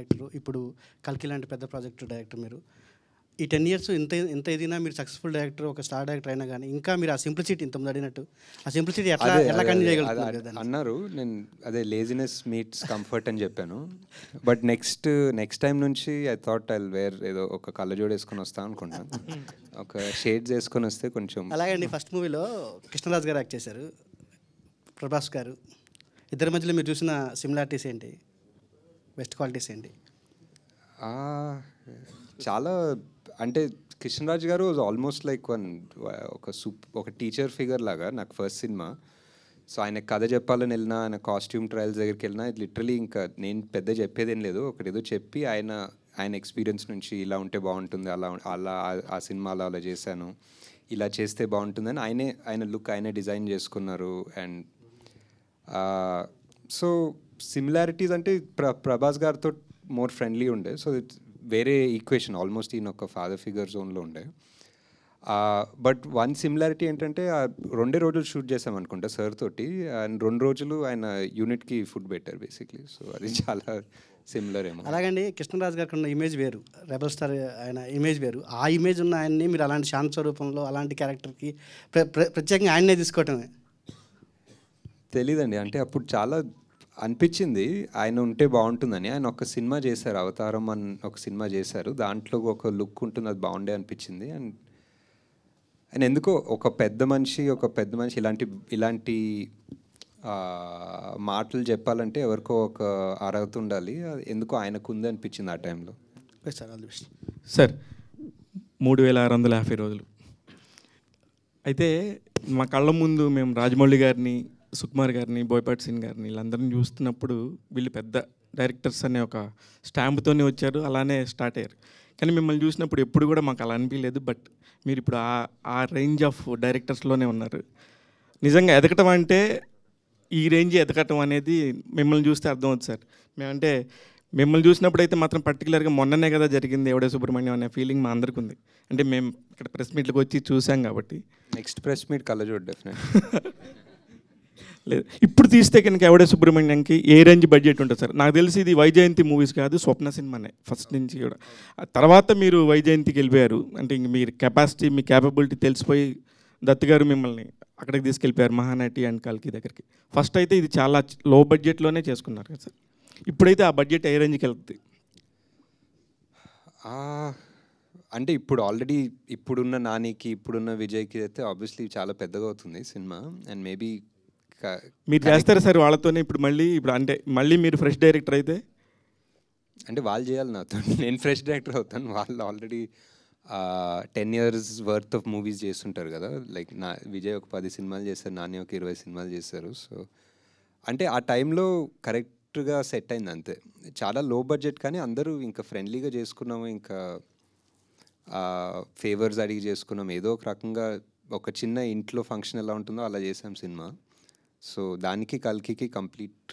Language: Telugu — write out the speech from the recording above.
డైరెక్టర్, ఇప్పుడు కల్కి లాంటి పెద్ద ప్రాజెక్టు డైరెక్టర్ మీరు. ఈ 10 ఇయర్స్ ఎంత ఎదిగినా మీరు సక్సెస్ఫుల్ డైరెక్టర్, ఒక స్టార్ డైరెక్టర్ అయినా కానీ ఇంకా మీరు ఆ సింప్లిసిటీ ఇంతకుముందు అడిగినట్టు ఆ సింప్లిసిటీ ఎట్లా కంటిన్యూ చేయగలుగుతున్నారు కదా అన్నారు. నేను అదే లేజినెస్ మీట్స్ కంఫర్ట్ అని చెప్పాను. బట్ నెక్స్ట్ టైం నుంచి ఐ థాట్ ఐ వేర్ ఏదో ఒక కళ్ళజోడు వేసుకొని వస్తాను అనుకుంటాను. ఒక షేడ్స్ వేసుకొని వస్తే కొంచెం. అలాగండి, ఫస్ట్ మూవీలో కృష్ణరాజు గారు యాక్ట్ చేశారు, ప్రభాస్ గారు. ఇద్దరి మధ్యలో మీరు చూసిన సిమిలారిటీస్ ఏంటి, బెస్ట్ క్వాలిటీస్ ఏంటి? చాలా అంటే కృష్ణరాజు గారు వాజ్ ఆల్మోస్ట్ లైక్ ఒక టీచర్ ఫిగర్ లాగా నాకు ఫస్ట్ సినిమా. సో ఆయన కథ చెప్పాలని వెళ్ళినా, ఆయన కాస్ట్యూమ్ ట్రయల్స్ దగ్గరికి వెళ్ళినా, ఇది లిటరలీ ఇంకా నేను పెద్ద చెప్పేదేం లేదు, ఒకటేదో చెప్పి ఆయన ఎక్స్పీరియన్స్ నుంచి ఇలా ఉంటే బాగుంటుంది, అలా ఆ సినిమాలో అలా చేశాను, ఇలా చేస్తే బాగుంటుందని ఆయన లుక్ ఆయనే డిజైన్ చేసుకున్నారు. అండ్ సో సిమిలారిటీస్ అంటే ప్రభాస్ గారితో మోర్ ఫ్రెండ్లీ ఉండే. సో వేరే ఈక్వేషన్ ఆల్మోస్ట్ ఈయన ఒక ఫాదర్ ఫిగర్ జోన్లో ఉండే. బట్ వన్ సిమిలారిటీ ఏంటంటే 2 రోజులు షూట్ చేసాం అనుకుంటా సార్ తోటి, అండ్ 2 రోజులు ఆయన యూనిట్కి ఫుడ్ పెట్టారు బేసిక్లీ. సో అది చాలా సిమిలర్ ఏమో. అలాగండి, కృష్ణరాజు గారికి ఉన్న ఇమేజ్ వేరు, రెబల్ స్టార్ ఆయన ఇమేజ్ వేరు. ఆ ఇమేజ్ ఉన్న ఆయన్ని మీరు అలాంటి శాంత స్వరూపంలో అలాంటి క్యారెక్టర్కి ప్రత్యేకంగా ఆయన్నే తీసుకోవటమే తెలీదండి. అంటే అప్పుడు చాలా అనిపించింది ఆయన ఉంటే బాగుంటుందని. ఆయన ఒక సినిమా చేశారు, అవతారం అని ఒక సినిమా చేశారు, దాంట్లో ఒక లుక్ ఉంటుంది, అది బాగుండే అనిపించింది. అండ్ ఆయన ఎందుకో ఒక పెద్ద మనిషి ఇలాంటి మాటలు చెప్పాలంటే ఎవరికో ఒక అర్హత ఉండాలి, ఎందుకో ఆయనకు ఉంది అనిపించింది ఆ టైంలో. సార్ 3650 రోజులు అయితే మా కళ్ళ ముందు మేము రాజమౌళి గారిని, సుకుమార్ గారిని, బోయపాటి సీన్ గారిని వీళ్ళందరినీ చూస్తున్నప్పుడు వీళ్ళు పెద్ద డైరెక్టర్స్ అనే ఒక స్టాంప్తోనే వచ్చారు, అలానే స్టార్ట్ అయ్యారు. కానీ మిమ్మల్ని చూసినప్పుడు ఎప్పుడు కూడా మాకు అలా అనిపించలేదు. బట్ మీరు ఇప్పుడు ఆ రేంజ్ ఆఫ్ డైరెక్టర్స్లోనే ఉన్నారు. నిజంగా ఎదగటం అంటే ఈ రేంజ్ ఎదగటం అనేది మిమ్మల్ని చూస్తే అర్థమవుతుంది సార్. మేమంటే మిమ్మల్ని చూసినప్పుడు అయితే మాత్రం పర్టికులర్గా మొన్ననే కదా జరిగింది ఎవడే సుబ్రహ్మణ్యం అనే ఫీలింగ్ మా అందరికీ ఉంది. అంటే మేము ఇక్కడ ప్రెస్ మీట్లకు వచ్చి చూసాం కాబట్టి. నెక్స్ట్ ప్రెస్ మీట్ కళ్ళజోడు డెఫినెట్ లేదు, ఇప్పుడు తీస్తే కనుక ఎవడే సుబ్రహ్మణ్యంకి ఏ రేంజ్ బడ్జెట్ ఉంటుంది సార్? నాకు తెలిసి ఇది వైజయంతి మూవీస్ కాదు, స్వప్న సినిమానే ఫస్ట్ నుంచి కూడా. తర్వాత మీరు వైజయంతికి వెళ్ళిపోయారు, అంటే ఇంక మీరు కెపాసిటీ, మీ క్యాపబిలిటీ తెలిసిపోయి దత్ గారు మిమ్మల్ని అక్కడికి తీసుకెళ్ళిపోయారు మహానటి అండ్ కల్కి దగ్గరికి. ఫస్ట్ అయితే ఇది చాలా లో బడ్జెట్లోనే చేసుకున్నారు కదా సార్. ఇప్పుడైతే ఆ బడ్జెట్ ఏ రేంజ్కి వెళ్తుంది? అంటే ఇప్పుడు ఆల్రెడీ ఇప్పుడున్న నానికి, ఇప్పుడున్న విజయ్కి అయితే ఆబ్వియస్లీ చాలా పెద్దగా అవుతుంది సినిమా. అండ్ మేబీ మీరు చేస్తారు సార్ వాళ్ళతోనే ఇప్పుడు అంటే మళ్ళీ మీరు ఫ్రెష్ డైరెక్టర్ అయితే? అంటే వాళ్ళు చేయాలి నాతో, నేను ఫ్రెష్ డైరెక్టర్ అవుతాను. వాళ్ళు already 10 years worth of movies చేస్తుంటారు కదా. లైక్ విజయ్ ఒక 10 సినిమాలు చేశారు, నాని ఒక 20 సినిమాలు చేశారు. సో అంటే ఆ టైంలో కరెక్ట్గా సెట్ అయింది అంతే. చాలా లో బడ్జెట్ కానీ అందరూ ఇంకా ఫ్రెండ్లీగా చేసుకున్నాము, ఇంకా ఫేవర్స్ అడిగి చేసుకున్నాం. ఏదో ఒక రకంగా ఒక చిన్న ఇంట్లో ఫంక్షన్ ఎలా ఉంటుందో అలా చేసాం సినిమా. సో దానికి కల్కి కంప్లీట్